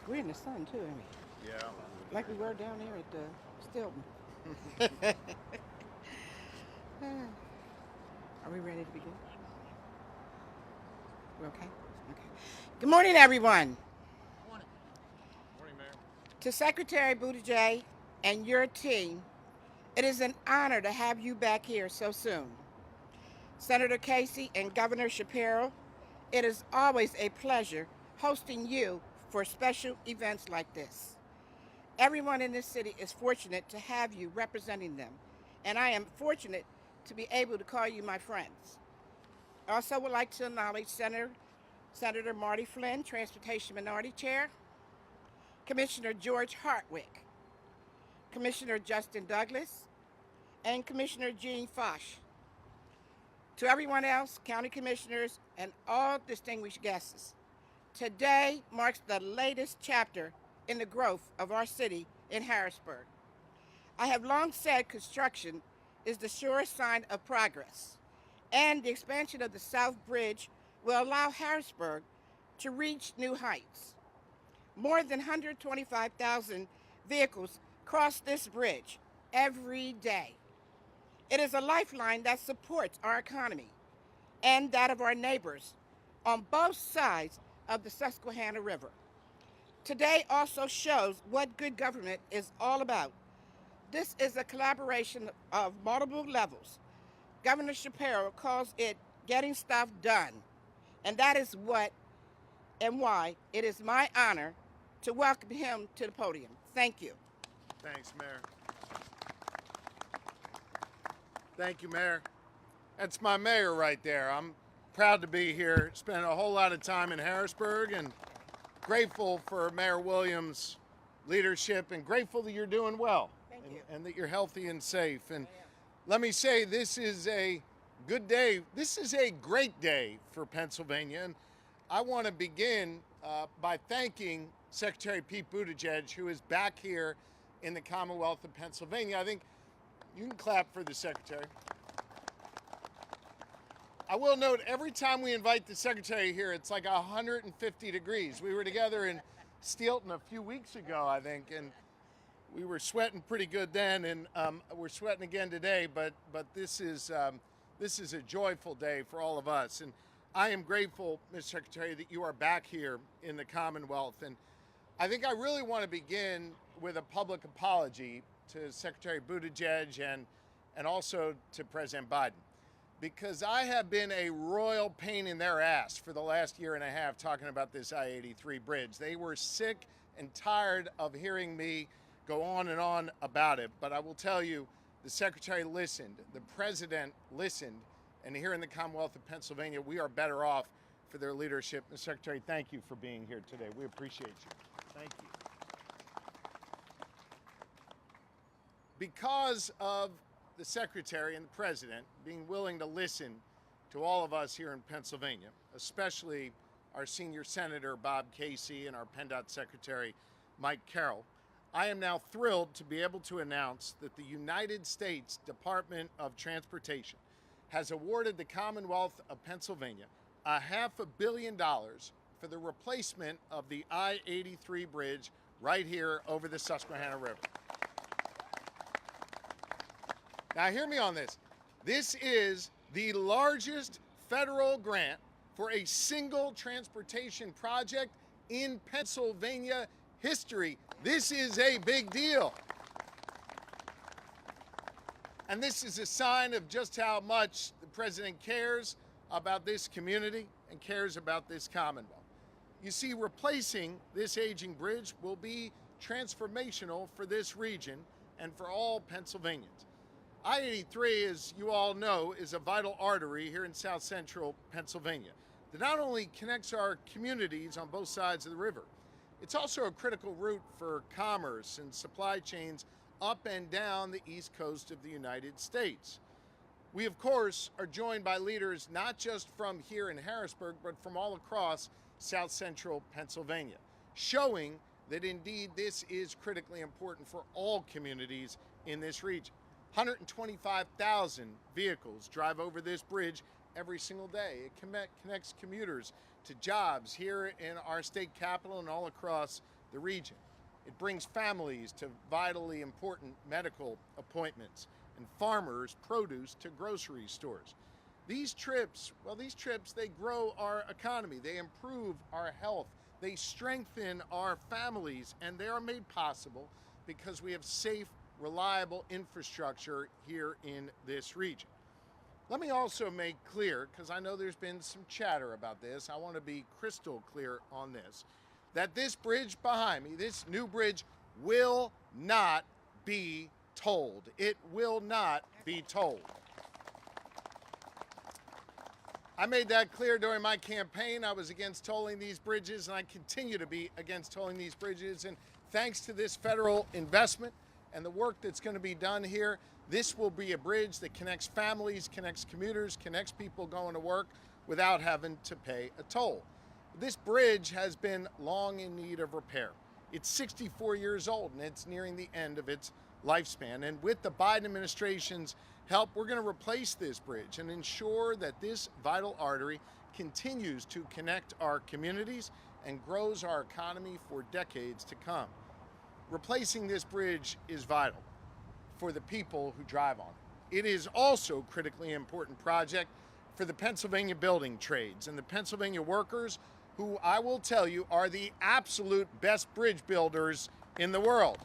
We're in the sun too, ain't we? Yeah. Like we were down there at Stilton. Are we ready to begin? We okay? Okay. Good morning, everyone. Morning, Mayor. To Secretary Buttigieg and your team, it is an honor to have you back here so soon. Senator Casey and Governor Shapiro, it is always a pleasure hosting you for special events like this. Everyone in this city is fortunate to have you representing them, and I am fortunate to be able to call you my friends. I also would like to acknowledge Senator Marty Flynn, Transportation Minority Chair, Commissioner George Hartwick, Commissioner Justin Douglas, and Commissioner Jean Fosh. To everyone else, county commissioners, and all distinguished guests, today marks the latest chapter in the growth of our city in Harrisburg. I have long said construction is the surest sign of progress, and the expansion of the South Bridge will allow Harrisburg to reach new heights. More than 125,000 vehicles cross this bridge every day. It is a lifeline that supports our economy and that of our neighbors on both sides of the Susquehanna River. Today also shows what good government is all about. This is a collaboration of multiple levels. Governor Shapiro calls it getting stuff done, and that is what and why it is my honor to welcome him to the podium. Thank you. Thanks, Mayor. Thank you, Mayor. That's my mayor right there. I'm proud to be here. Spent a whole lot of time in Harrisburg and grateful for Mayor Williams' leadership and grateful that you're doing well and that you're healthy and safe. And let me say, this is a good day. This is a great day for Pennsylvania. And I want to begin by thanking Secretary Pete Buttigieg, who is back here in the Commonwealth of Pennsylvania. I think you can clap for the Secretary. I will note, every time we invite the Secretary here, it's like 150 degrees. We were together in Steelton a few weeks ago, I think, and we were sweating pretty good then, and we're sweating again today, but this is a joyful day for all of us. And I am grateful, Mr. Secretary, that you are back here in the Commonwealth. And I think I really want to begin with a public apology to Secretary Buttigieg and also to President Biden, because I have been a royal pain in their ass for the last year and a half talking about this I-83 bridge. They were sick and tired of hearing me go on and on about it. But I will tell you, the Secretary listened, the President listened, and here in the Commonwealth of Pennsylvania, we are better off for their leadership. Mr. Secretary, thank you for being here today. We appreciate you. Thank you. Because of the Secretary and the President being willing to listen to all of us here in Pennsylvania, especially our senior Senator Bob Casey and our PennDOT Secretary Mike Carroll, I am now thrilled to be able to announce that the United States Department of Transportation has awarded the Commonwealth of Pennsylvania $500 million for the replacement of the I-83 bridge right here over the Susquehanna River. Now, hear me on this. This is the largest federal grant for a single transportation project in Pennsylvania history. This is a big deal. And this is a sign of just how much the President cares about this community and cares about this Commonwealth. You see, replacing this aging bridge will be transformational for this region and for all Pennsylvanians. I-83, as you all know, is a vital artery here in South Central Pennsylvania that not only connects our communities on both sides of the river, it's also a critical route for commerce and supply chains up and down the east coast of the United States. We, of course, are joined by leaders not just from here in Harrisburg, but from all across South Central Pennsylvania, showing that indeed this is critically important for all communities in this region. 125,000 vehicles drive over this bridge every single day. It connects commuters to jobs here in our state capital and all across the region. It brings families to vitally important medical appointments and farmers' produce to grocery stores. These trips, they grow our economy, they improve our health, they strengthen our families, and they are made possible because we have safe, reliable infrastructure here in this region. Let me also make clear, because I know there's been some chatter about this, I want to be crystal clear on this, that this bridge behind me, this new bridge, will not be tolled. It will not be tolled. I made that clear during my campaign. I was against tolling these bridges, and I continue to be against tolling these bridges. And thanks to this federal investment and the work that's going to be done here, this will be a bridge that connects families, connects commuters, connects people going to work without having to pay a toll. This bridge has been long in need of repair. It's 64 years old, and it's nearing the end of its lifespan. And with the Biden administration's help, we're going to replace this bridge and ensure that this vital artery continues to connect our communities and grows our economy for decades to come. Replacing this bridge is vital for the people who drive on it. It is also a critically important project for the Pennsylvania building trades and the Pennsylvania workers, who I will tell you are the absolute best bridge builders in the world.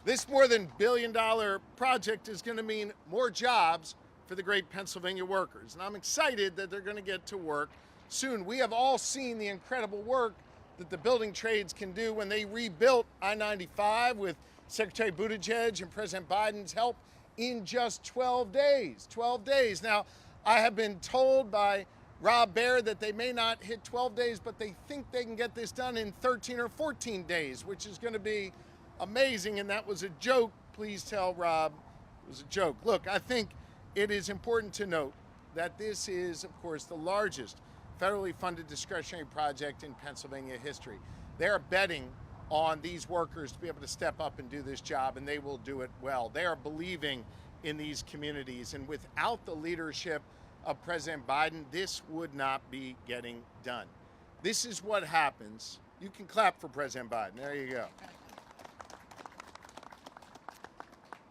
This more than $1 billion project is going to mean more jobs for the great Pennsylvania workers. And I'm excited that they're going to get to work soon. We have all seen the incredible work that the building trades can do when they rebuilt I-95 with Secretary Buttigieg and President Biden's help in just 12 days. 12 days. Now, I have been told by Rob Baer that they may not hit 12 days, but they think they can get this done in 13 or 14 days, which is going to be amazing. And that was a joke. Please tell Rob it was a joke. Look, I think it is important to note that this is, of course, the largest federally funded discretionary project in Pennsylvania history. They are betting on these workers to be able to step up and do this job, and they will do it well. They are believing in these communities, and without the leadership of President Biden, this would not be getting done. This is what happens. You can clap for President Biden. There you go.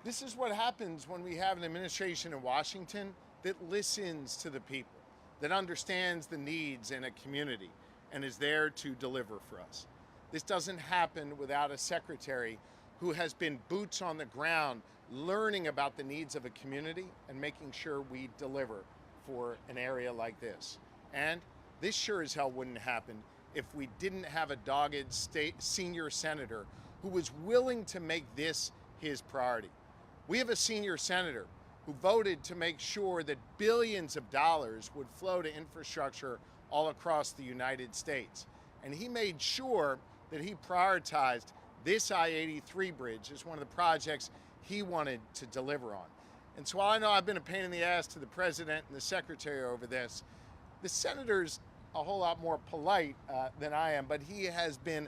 This is what happens when we have an administration in Washington that listens to the people, that understands the needs in a community, and is there to deliver for us. This doesn't happen without a secretary who has been boots on the ground, learning about the needs of a community and making sure we deliver for an area like this. And this sure as hell wouldn't happen if we didn't have a dogged state senior senator who was willing to make this his priority. We have a senior senator who voted to make sure that billions of dollars would flow to infrastructure all across the United States. And he made sure that he prioritized this I-83 bridge as one of the projects he wanted to deliver on. And so while I know I've been a pain in the ass to the president and the secretary over this, the senator's a whole lot more polite than I am, but he has been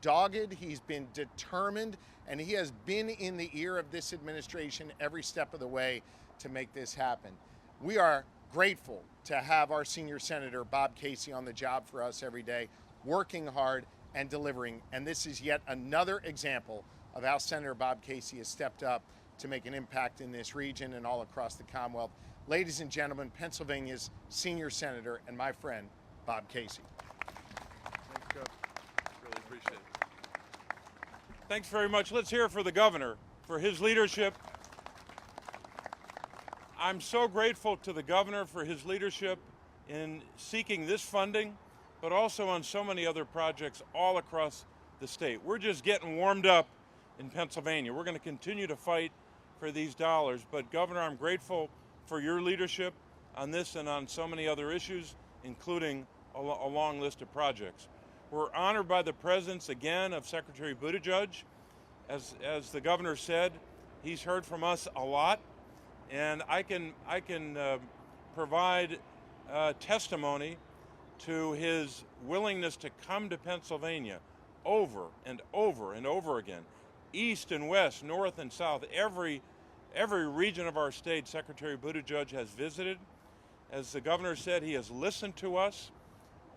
dogged, he's been determined, and he has been in the ear of this administration every step of the way to make this happen. We are grateful to have our senior senator, Bob Casey, on the job for us every day, working hard and delivering. And this is yet another example of how Senator Bob Casey has stepped up to make an impact in this region and all across the Commonwealth. Ladies and gentlemen, Pennsylvania's senior senator and my friend, Bob Casey. Thanks, Jeff. Really appreciate it. Thanks very much. Let's hear it for the governor, for his leadership. I'm so grateful to the governor for his leadership in seeking this funding, but also on so many other projects all across the state. We're just getting warmed up in Pennsylvania. We're going to continue to fight for these dollars, but Governor, I'm grateful for your leadership on this and on so many other issues, including a long list of projects. We're honored by the presence again of Secretary Buttigieg. As the governor said, he's heard from us a lot, and I can provide testimony to his willingness to come to Pennsylvania over and over and over again, east and west, north and south, every region of our state Secretary Buttigieg has visited. As the governor said, he has listened to us.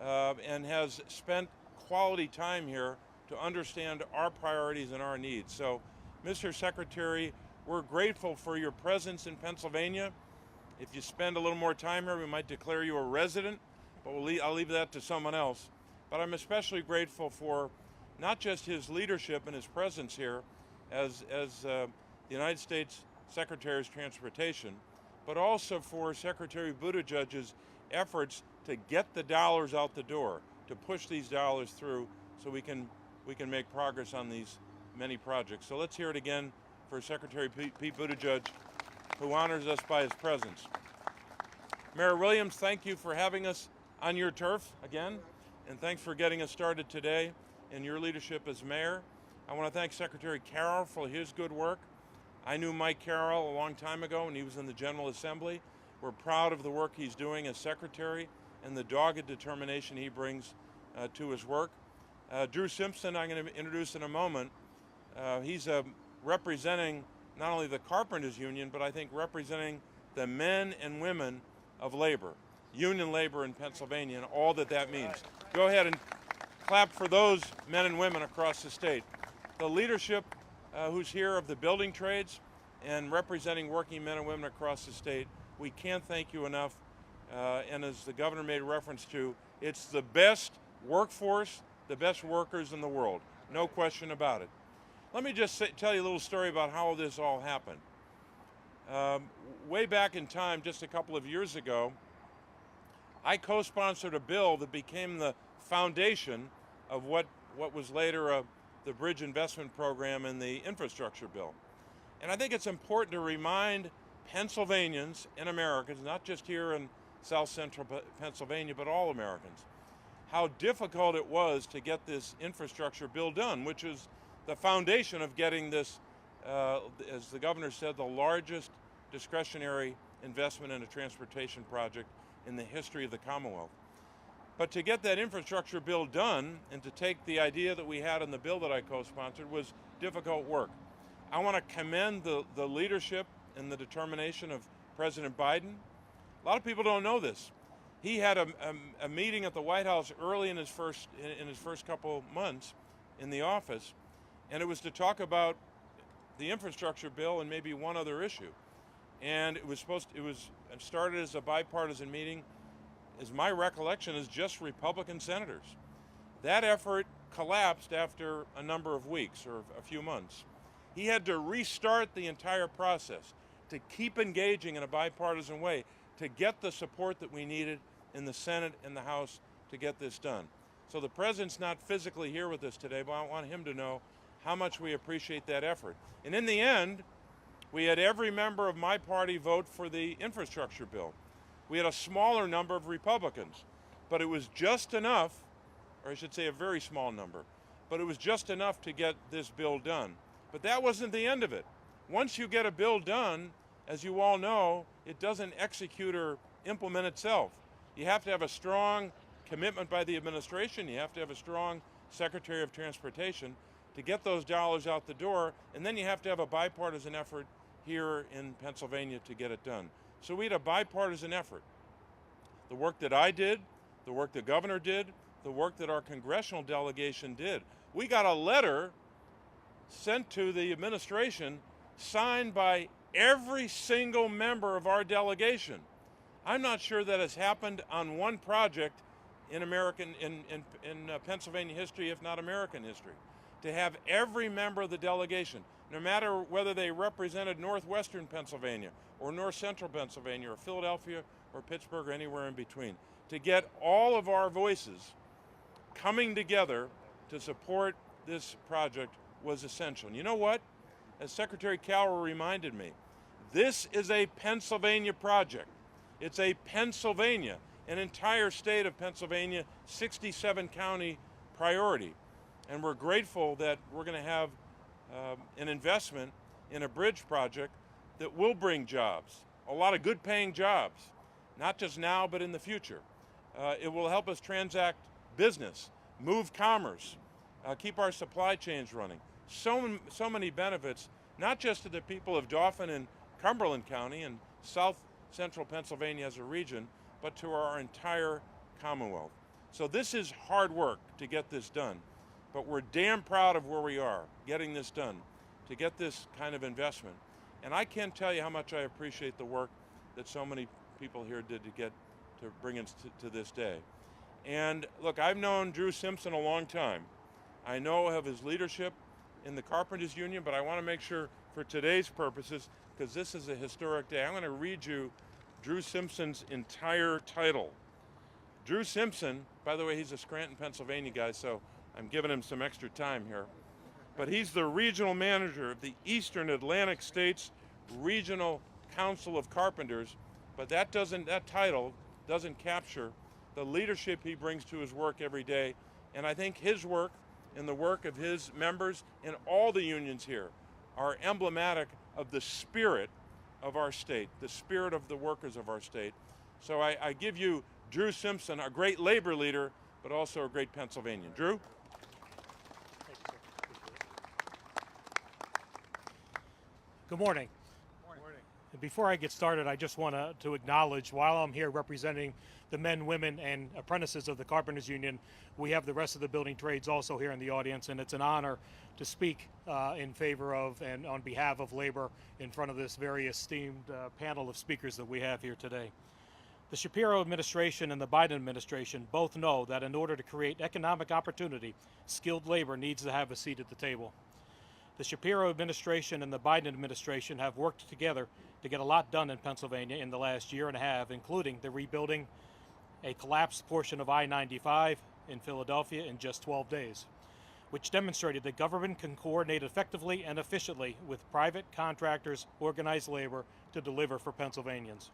and has spent quality time here to understand our priorities and our needs. So, Mr. Secretary, we're grateful for your presence in Pennsylvania. If you spend a little more time here, we might declare you a resident, but I'll leave that to someone else. But I'm especially grateful for not just his leadership and his presence here as the United States Secretary of Transportation, but also for Secretary Buttigieg's efforts to get the dollars out the door, to push these dollars through so we can make progress on these many projects. So let's hear it again for Secretary Pete Buttigieg, who honors us by his presence. Mayor Williams, thank you for having us on your turf again, and thanks for getting us started today in your leadership as mayor. I want to thank Secretary Carroll for his good work. I knew Mike Carroll a long time ago when he was in the General Assembly. We're proud of the work he's doing as secretary and the dogged determination he brings to his work. Drew Simpson, I'm going to introduce in a moment. He's representing not only the Carpenters Union, but I think representing the men and women of labor, union labor in Pennsylvania, and all that that means. Go ahead and clap for those men and women across the state. The leadership who's here of the building trades and representing working men and women across the state, we can't thank you enough. And as the governor made reference to, it's the best workforce, the best workers in the world, no question about it. Let me just tell you a little story about how this all happened. Way back in time, just a couple of years ago, I co-sponsored a bill that became the foundation of what was later the Bridge Investment Program and the Infrastructure Bill. And I think it's important to remind Pennsylvanians and Americans, not just here in South Central Pennsylvania, but all Americans, how difficult it was to get this infrastructure bill done, which is the foundation of getting this, as the governor said, the largest discretionary investment in a transportation project in the history of the Commonwealth. But to get that infrastructure bill done and to take the idea that we had in the bill that I co-sponsored was difficult work. I want to commend the leadership and the determination of President Biden. A lot of people don't know this. He had a meeting at the White House early in his first couple months in the office, and it was to talk about the infrastructure bill and maybe one other issue. And it started as a bipartisan meeting. As my recollection is just Republican senators. That effort collapsed after a number of weeks or a few months. He had to restart the entire process to keep engaging in a bipartisan way to get the support that we needed in the Senate and the House to get this done. So the president's not physically here with us today, but I want him to know how much we appreciate that effort. And in the end, we had every member of my party vote for the infrastructure bill. We had a smaller number of Republicans, but it was just enough, or I should say a very small number, but it was just enough to get this bill done. But that wasn't the end of it. Once you get a bill done, as you all know, it doesn't execute or implement itself. You have to have a strong commitment by the administration. You have to have a strong Secretary of Transportation to get those dollars out the door, and then you have to have a bipartisan effort here in Pennsylvania to get it done. So we had a bipartisan effort. The work that I did, the work the governor did, the work that our congressional delegation did. We got a letter sent to the administration signed by every single member of our delegation. I'm not sure that has happened on one project in Pennsylvania history, if not American history, to have every member of the delegation, no matter whether they represented northwestern Pennsylvania or north central Pennsylvania or Philadelphia or Pittsburgh or anywhere in between, to get all of our voices coming together to support this project was essential. And you know what? As Secretary Carroll reminded me, this is a Pennsylvania project. It's a Pennsylvania, an entire state of Pennsylvania, 67 county priority. And we're grateful that we're going to have an investment in a bridge project that will bring jobs, a lot of good paying jobs, not just now, but in the future. It will help us transact business, move commerce, keep our supply chains running. So many benefits, not just to the people of Dauphin and Cumberland County and South Central Pennsylvania as a region, but to our entire Commonwealth. So this is hard work to get this done, but we're damn proud of where we are, getting this done, to get this kind of investment. And I can't tell you how much I appreciate the work that so many people here did to bring us to this day. And look, I've known Drew Simpson a long time. I know of his leadership in the Carpenters Union, but I want to make sure for today's purposes, because this is a historic day, I'm going to read you Drew Simpson's entire title. Drew Simpson, by the way, he's a Scranton, Pennsylvania guy, so I'm giving him some extra time here. But he's the regional manager of the Eastern Atlantic States Regional Council of Carpenters, but that title doesn't capture the leadership he brings to his work every day. And I think his work and the work of his members and all the unions here are emblematic of the spirit of our state, the spirit of the workers of our state. So I give you Drew Simpson, a great labor leader, but also a great Pennsylvanian. Drew? Good morning. And before I get started, I just want to acknowledge, while I'm here representing the men, women, and apprentices of the Carpenters Union, we have the rest of the building trades also here in the audience, and it's an honor to speak in favor of and on behalf of labor in front of this very esteemed panel of speakers that we have here today. The Shapiro administration and the Biden administration both know that in order to create economic opportunity, skilled labor needs to have a seat at the table. The Shapiro administration and the Biden administration have worked together to get a lot done in Pennsylvania in the last year and a half, including the rebuilding a collapsed portion of I-95 in Philadelphia in just 12 days, which demonstrated that government can coordinate effectively and efficiently with private contractors, organized labor to deliver for Pennsylvanians.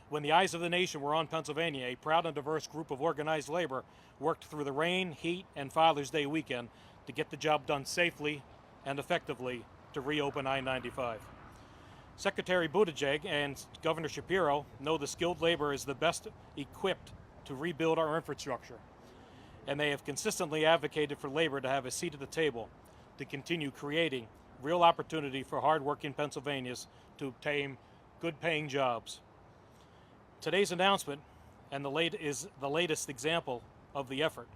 When the eyes of the nation were on Pennsylvania, a proud and diverse group of organized labor worked through the rain, heat, and Father's Day weekend to get the job done safely and effectively to reopen I-95. Secretary Buttigieg and Governor Shapiro know the skilled labor is the best equipped to rebuild our infrastructure, and they have consistently advocated for labor to have a seat at the table to continue creating real opportunity for hardworking Pennsylvanians to obtain good-paying jobs. Today's announcement is the latest example of the effort.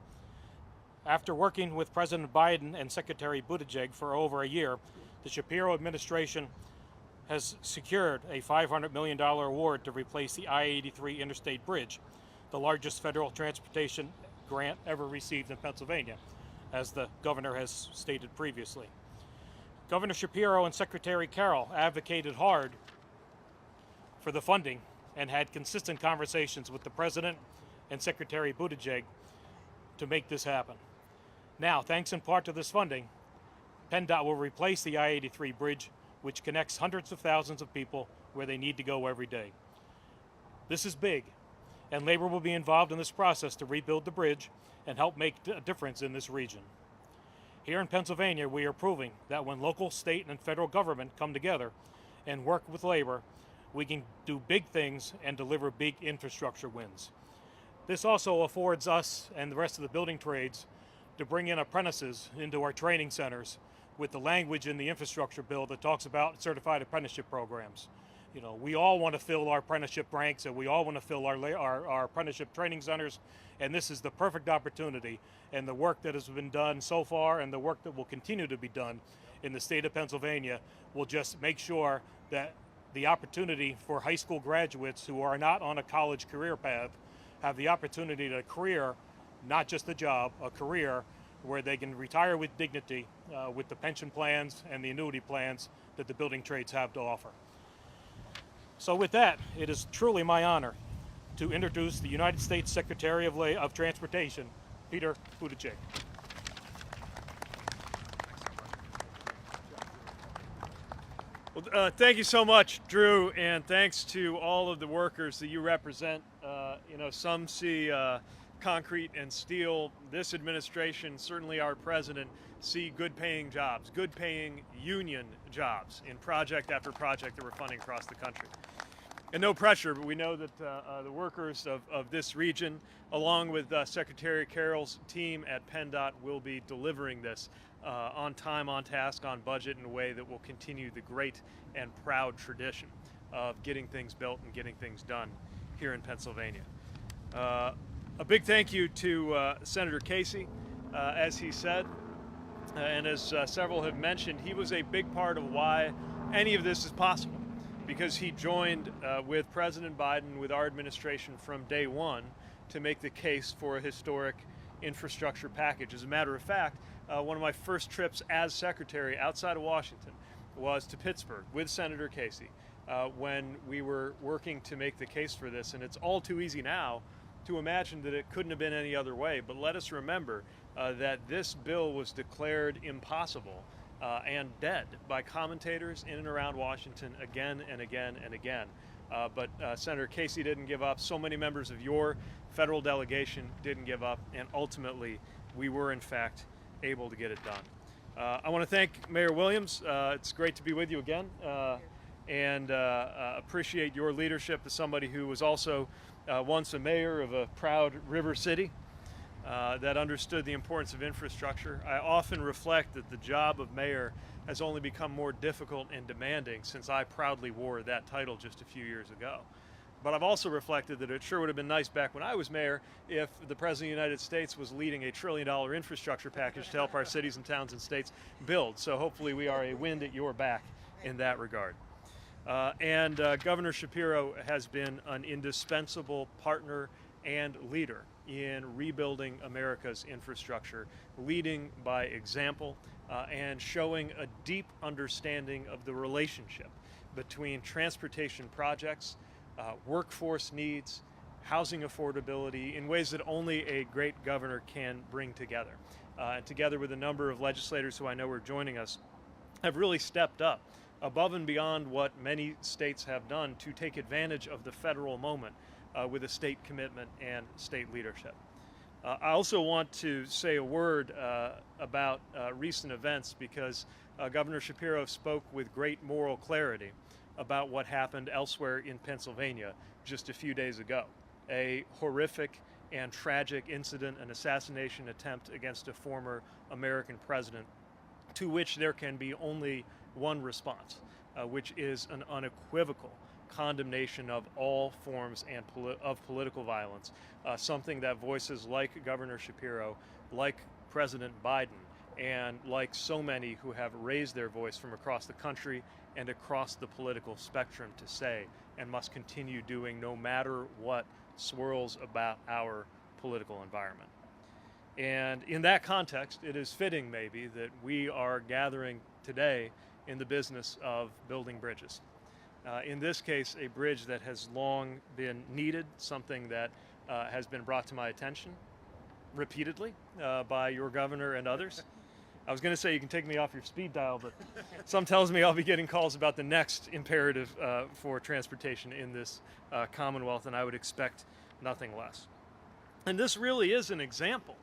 After working with President Biden and Secretary Buttigieg for over a year, the Shapiro administration has secured a $500 million award to replace the I-83 interstate bridge, the largest federal transportation grant ever received in Pennsylvania, as the governor has stated previously. Governor Shapiro and Secretary Carroll advocated hard for the funding and had consistent conversations with the President and Secretary Buttigieg to make this happen. Now, thanks in part to this funding, PennDOT will replace the I-83 bridge, which connects hundreds of thousands of people where they need to go every day. This is big, and labor will be involved in this process to rebuild the bridge and help make a difference in this region. Here in Pennsylvania, we are proving that when local, state, and federal government come together and work with labor, we can do big things and deliver big infrastructure wins. This also affords us and the rest of the building trades to bring in apprentices into our training centers with the language in the infrastructure bill that talks about certified apprenticeship programs. You know, we all want to fill our apprenticeship ranks, and we all want to fill our apprenticeship training centers, and this is the perfect opportunity. And the work that has been done so far and the work that will continue to be done in the state of Pennsylvania will just make sure that the opportunity for high school graduates who are not on a college career path have the opportunity to career, not just a job, a career where they can retire with dignity with the pension plans and the annuity plans that the building trades have to offer. So with that, it is truly my honor to introduce the United States Secretary of Transportation, Peter Buttigieg. Well, thank you so much, Drew, and thanks to all of the workers that you represent. Some see concrete and steel. This administration, certainly our president, see good-paying jobs, good-paying union jobs in project after project that we're funding across the country. And no pressure, but we know that the workers of this region, along with Secretary Carroll's team at PennDOT, will be delivering this on time, on task, on budget in a way that will continue the great and proud tradition of getting things built and getting things done here in Pennsylvania. A big thank you to Senator Casey, as he said, and as several have mentioned, he was a big part of why any of this is possible, because he joined with President Biden, with our administration from day one, to make the case for a historic infrastructure package. As a matter of fact, one of my first trips as secretary outside of Washington was to Pittsburgh with Senator Casey when we were working to make the case for this. And it's all too easy now to imagine that it couldn't have been any other way. But let us remember that this bill was declared impossible and dead by commentators in and around Washington again and again and again. But Senator Casey didn't give up. So many members of your federal delegation didn't give up. And ultimately, we were, in fact, able to get it done. I want to thank Mayor Williams. It's great to be with you again. And appreciate your leadership as somebody who was also once a mayor of a proud river city that understood the importance of infrastructure. I often reflect that the job of mayor has only become more difficult and demanding since I proudly wore that title just a few years ago. But I've also reflected that it sure would have been nice back when I was mayor if the President of the United States was leading a $1 trillion infrastructure package to help our cities and towns and states build. So hopefully we are a wind at your back in that regard. Governor Shapiro has been an indispensable partner and leader in rebuilding America's infrastructure, leading by example and showing a deep understanding of the relationship between transportation projects, workforce needs, housing affordability in ways that only a great governor can bring together. And together with a number of legislators who I know are joining us, have really stepped up above and beyond what many states have done to take advantage of the federal moment with a state commitment and state leadership. I also want to say a word about recent events because Governor Shapiro spoke with great moral clarity about what happened elsewhere in Pennsylvania just a few days ago. A horrific and tragic incident, an assassination attempt against a former American president, to which there can be only one response, which is an unequivocal condemnation of all forms of political violence, something that voices like Governor Shapiro, like President Biden, and like so many who have raised their voice from across the country and across the political spectrum to say, and must continue doing no matter what swirls about our political environment. And in that context, it is fitting maybe that we are gathering today in the business of building bridges. In this case, a bridge that has long been needed, something that has been brought to my attention repeatedly by your governor and others. I was going to say you can take me off your speed dial, but some tells me I'll be getting calls about the next imperative for transportation in this Commonwealth, and I would expect nothing less. And this really is an example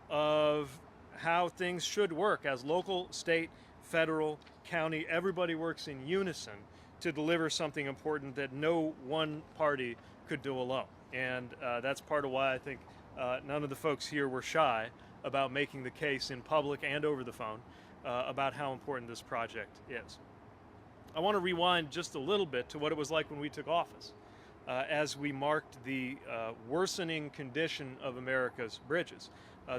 of how things should work as local, state, federal, county, everybody works in unison to deliver something important that no one party could do alone. And that's part of why I think none of the folks here were shy about making the case in public and over the phone about how important this project is. I want to rewind just a little bit to what it was like when we took office as we marked the worsening condition of America's bridges.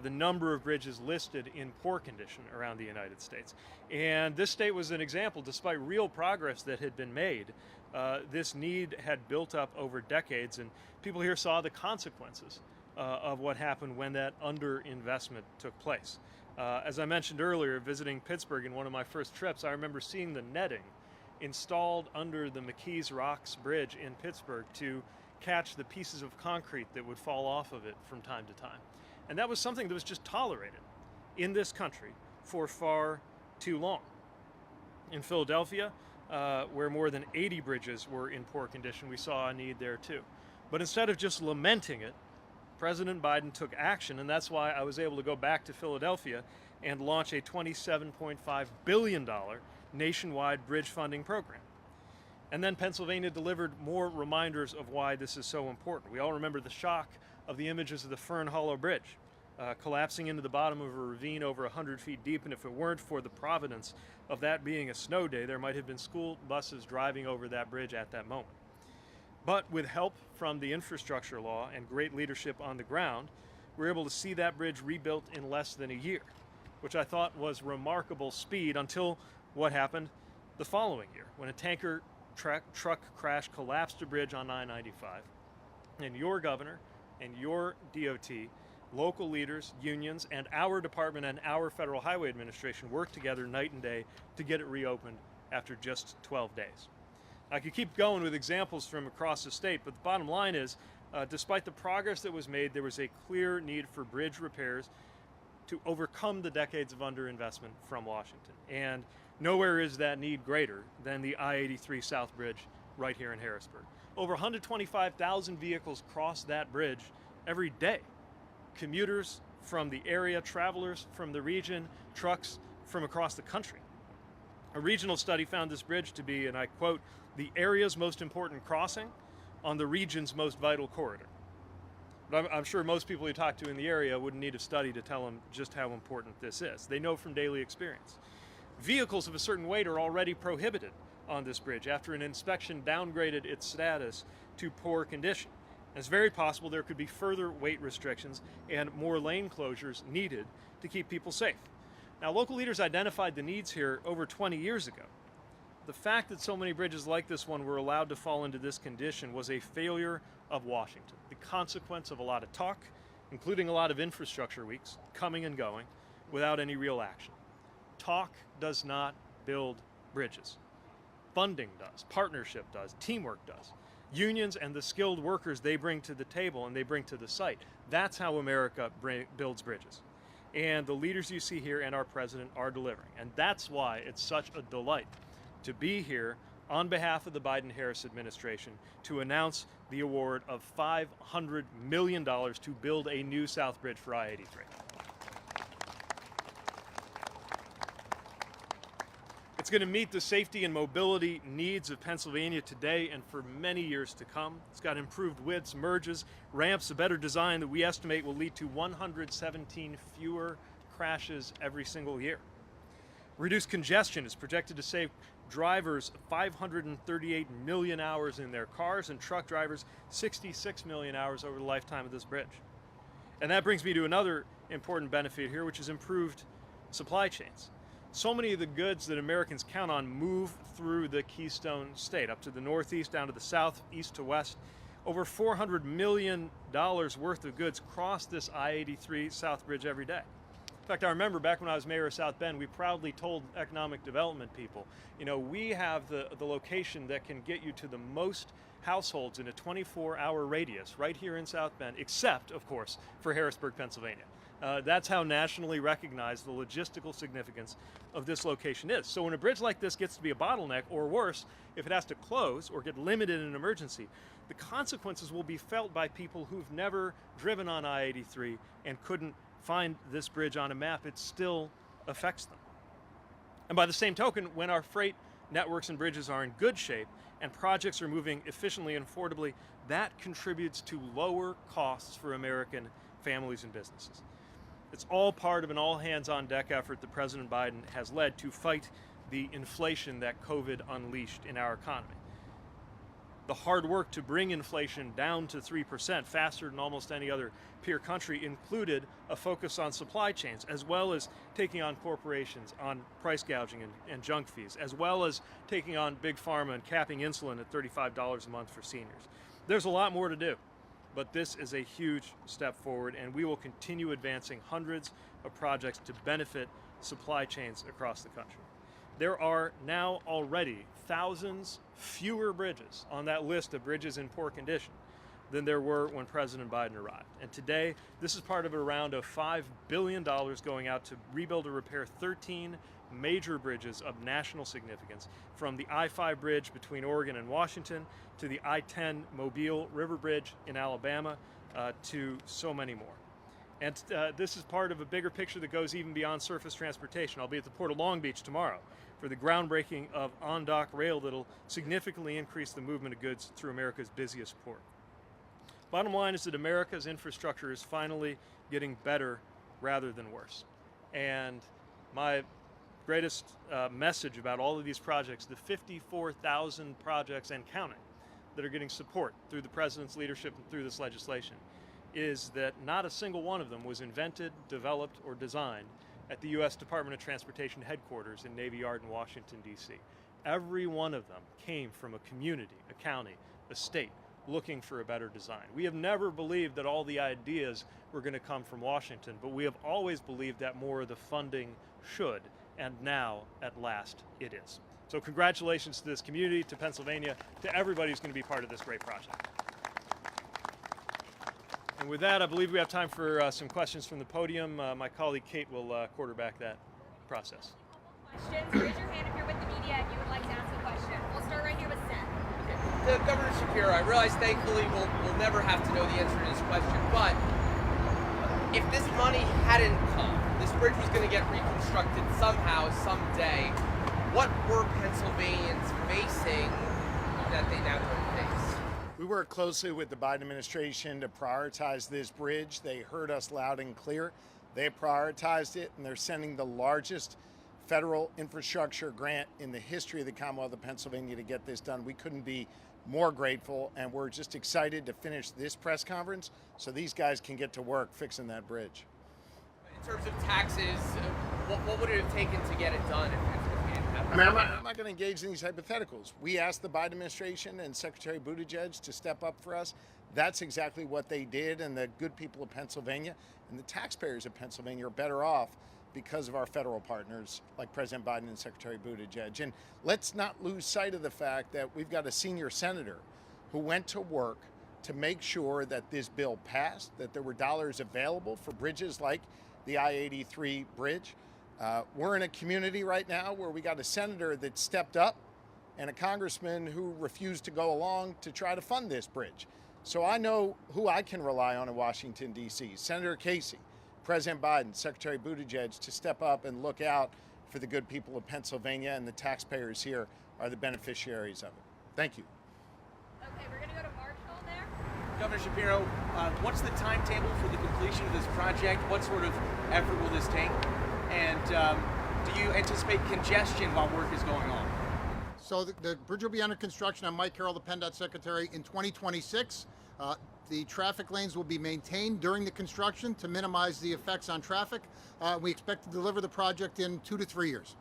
The number of bridges listed in poor condition around the United States. And this state was an example. Despite real progress that had been made, this need had built up over decades, and people here saw the consequences of what happened when that underinvestment took place. As I mentioned earlier, visiting Pittsburgh in one of my first trips, I remember seeing the netting installed under the McKees Rocks Bridge in Pittsburgh to catch the pieces of concrete that would fall off of it from time to time. And that was something that was just tolerated in this country for far too long. In Philadelphia, where more than 80 bridges were in poor condition, we saw a need there too. But instead of just lamenting it, President Biden took action, and that's why I was able to go back to Philadelphia and launch a $27.5 billion nationwide bridge funding program. And then Pennsylvania delivered more reminders of why this is so important. We all remember the shock of the images of the Fern Hollow Bridge collapsing into the bottom of a ravine over 100 feet deep, and if it weren't for the providence of that being a snow day, there might have been school buses driving over that bridge at that moment. But with help from the infrastructure law and great leadership on the ground, we were able to see that bridge rebuilt in less than a year, which I thought was remarkable speed until what happened the following year, when a tanker truck crash collapsed a bridge on I-95, and your governor and your DOT, local leaders, unions, and our department and our Federal Highway Administration worked together night and day to get it reopened after just 12 days. I could keep going with examples from across the state, but the bottom line is, despite the progress that was made, there was a clear need for bridge repairs to overcome the decades of underinvestment from Washington. And nowhere is that need greater than the I-83 South Bridge right here in Harrisburg. Over 125,000 vehicles cross that bridge every day. Commuters from the area, travelers from the region, trucks from across the country. A regional study found this bridge to be, and I quote, the area's most important crossing on the region's most vital corridor. But I'm sure most people you talk to in the area wouldn't need a study to tell them just how important this is. They know from daily experience. Vehicles of a certain weight are already prohibited on this bridge after an inspection downgraded its status to poor condition. It's very possible there could be further weight restrictions and more lane closures needed to keep people safe. Now, local leaders identified the needs here over 20 years ago. The fact that so many bridges like this one were allowed to fall into this condition was a failure of Washington, the consequence of a lot of talk, including a lot of infrastructure weeks, coming and going, without any real action. Talk does not build bridges. Funding does, partnership does, teamwork does. Unions and the skilled workers they bring to the table and they bring to the site. That's how America builds bridges. And the leaders you see here and our president are delivering. And that's why it's such a delight to be here on behalf of the Biden-Harris administration to announce the award of $500 million to build a new South Bridge for I-83. It's going to meet the safety and mobility needs of Pennsylvania today and for many years to come. It's got improved widths, merges, ramps, a better design that we estimate will lead to 117 fewer crashes every single year. Reduced congestion is projected to save drivers 538 million hours in their cars and truck drivers 66 million hours over the lifetime of this bridge. And that brings me to another important benefit here, which is improved supply chains. So many of the goods that Americans count on move through the Keystone State, up to the northeast, down to the south, east to west. Over $400 million worth of goods cross this I-83 South Bridge every day. In fact, I remember back when I was mayor of South Bend, we proudly told economic development people, you know, we have the location that can get you to the most households in a 24-hour radius right here in South Bend, except, of course, for Harrisburg, Pennsylvania. That's how nationally recognized the logistical significance of this location is. So when a bridge like this gets to be a bottleneck, or worse, if it has to close or get limited in an emergency, the consequences will be felt by people who've never driven on I-83 and couldn't find this bridge on a map. It still affects them. And by the same token, when our freight networks and bridges are in good shape and projects are moving efficiently and affordably, that contributes to lower costs for American families and businesses. It's all part of an all-hands-on-deck effort that President Biden has led to fight the inflation that COVID unleashed in our economy. The hard work to bring inflation down to 3% faster than almost any other peer country included a focus on supply chains, as well as taking on corporations on price gouging and junk fees, as well as taking on big pharma and capping insulin at $35 a month for seniors. There's a lot more to do. But this is a huge step forward, and we will continue advancing hundreds of projects to benefit supply chains across the country. There are now already thousands fewer bridges on that list of bridges in poor condition than there were when President Biden arrived. And today, this is part of a round of $5 billion going out to rebuild or repair 13 major bridges of national significance, from the I-5 bridge between Oregon and Washington to the I-10 Mobile River Bridge in Alabama, to so many more. And this is part of a bigger picture that goes even beyond surface transportation. I'll be at the Port of Long Beach tomorrow for the groundbreaking of on-dock rail that'll significantly increase the movement of goods through America's busiest port. Bottom line is that America's infrastructure is finally getting better rather than worse. And my greatest message about all of these projects, the 54,000 projects and counting that are getting support through the President's leadership and through this legislation is that not a single one of them was invented, developed, or designed at the U.S. Department of Transportation headquarters in Navy Yard in Washington, D.C. Every one of them came from a community, a county, a state, looking for a better design. We have never believed that all the ideas were going to come from Washington, but we have always believed that more of the funding should, and now, at last, it is. So congratulations to this community, to Pennsylvania, to everybody who's going to be part of this great project. And with that, I believe we have time for some questions from the podium. My colleague Kate will quarterback that process. Questions? Raise your hand if you're with the media and you would like to ask a question. We'll start right here with Seth. To Governor Shapiro, I realize thankfully we'll never have to know the answer to this question, but if this money hadn't come, this bridge was going to get reconstructed somehow, someday, what were Pennsylvanians facing that they now don't face? We work closely with the Biden administration to prioritize this bridge. They heard us loud and clear. They prioritized it, and they're sending the largest federal infrastructure grant in the history of the Commonwealth of Pennsylvania to get this done. We couldn't be more grateful, and we're just excited to finish this press conference so these guys can get to work fixing that bridge. In terms of taxes, what would it have taken to get it done if we didn't have I mean, I'm not going to engage in these hypotheticals. We asked the Biden administration and Secretary Buttigieg to step up for us. That's exactly what they did, and the good people of Pennsylvania and the taxpayers of Pennsylvania are better off because of our federal partners like President Biden and Secretary Buttigieg. And let's not lose sight of the fact that we've got a senior senator who went to work to make sure that this bill passed, that there were dollars available for bridges like the I-83 bridge. We're in a community right now where we got a senator that stepped up and a congressman who refused to go along to try to fund this bridge. So I know who I can rely on in Washington, D.C. Senator Casey, President Biden, Secretary Buttigieg to step up and look out for the good people of Pennsylvania, and the taxpayers here are the beneficiaries of it. Thank you. Okay, we're going to go to Marshall there. Governor Shapiro, what's the timetable for the completion of this project? What sort of effort will this take? And do you anticipate congestion while work is going on? So the bridge will be under construction. I'm Mike Carroll, the PennDOT Secretary, in 2026. The traffic lanes will be maintained during the construction to minimize the effects on traffic. We expect to deliver the project in 2 to 3 years.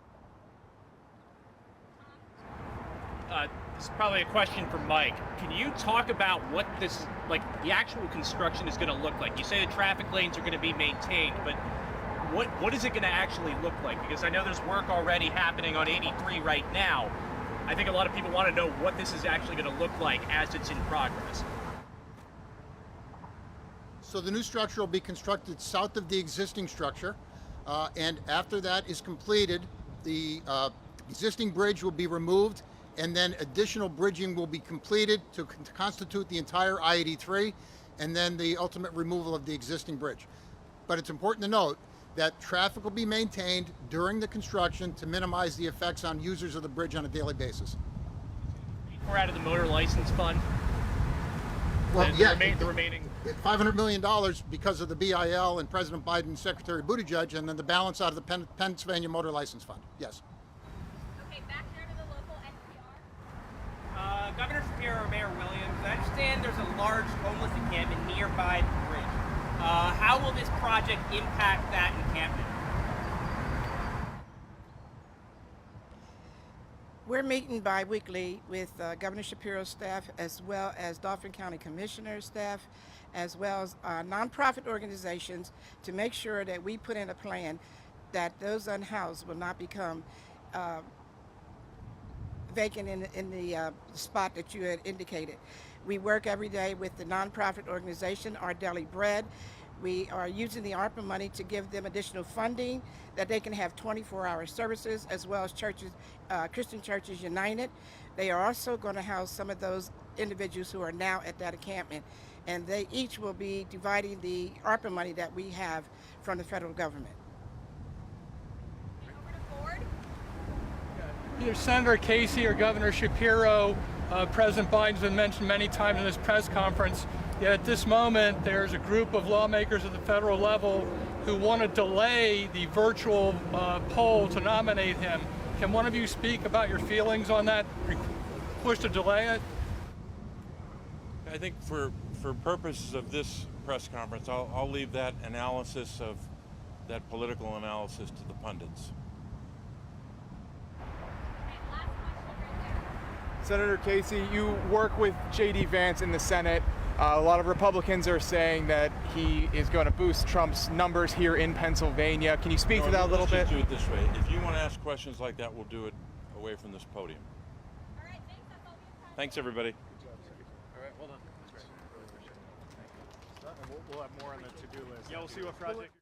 This is probably a question for Mike. Can you talk about what this, like the actual construction is going to look like? You say the traffic lanes are going to be maintained, but what is it going to actually look like? Because I know there's work already happening on 83 right now. I think a lot of people want to know what this is actually going to look like as it's in progress. So the new structure will be constructed south of the existing structure, and after that is completed, the existing bridge will be removed, and then additional bridging will be completed to constitute the entire I-83, and then the ultimate removal of the existing bridge. But it's important to note that traffic will be maintained during the construction to minimize the effects on users of the bridge on a daily basis. We're out of the motor license fund. Well, the remaining $500 million because of the BIL and President Biden and Secretary Buttigieg, and then the balance out of the Pennsylvania Motor License Fund. Yes. Okay, back here to the local NPR. Governor Shapiro or Mayor Williams, I understand there's a large homeless encampment nearby the bridge. How will this project impact that encampment? We're meeting bi-weekly with Governor Shapiro's staff, as well as Dauphin County Commissioner's staff, as well as nonprofit organizations, to make sure that we put in a plan that those unhoused will not become vacant in the spot that you had indicated. We work every day with the nonprofit organization, Our Daily Bread. We are using the ARPA money to give them additional funding that they can have 24-hour services, as well as churches, Christian Churches United. They are also going to house some of those individuals who are now at that encampment, and they each will be dividing the ARPA money that we have from the federal government. Over to Ford. Either Senator Casey or Governor Shapiro, President Biden's been mentioned many times in this press conference. Yet at this moment, there's a group of lawmakers at the federal level who want to delay the virtual poll to nominate him. Can one of you speak about your feelings on that push to delay it? I think for purposes of this press conference, I'll leave that analysis of that political analysis to the pundits. Senator Casey, you work with J.D. Vance in the Senate. A lot of Republicans are saying that he is going to boost Trump's numbers here in Pennsylvania. Can you speak to that a little bit? Let's just do it this way. If you want to ask questions like that, we'll do it away from this podium. All right, thanks. That's all we have time. Thanks, everybody. All right, well done. That's great. Really appreciate it. Thank you. And we'll have more on the to-do list. Yeah, we'll see what project.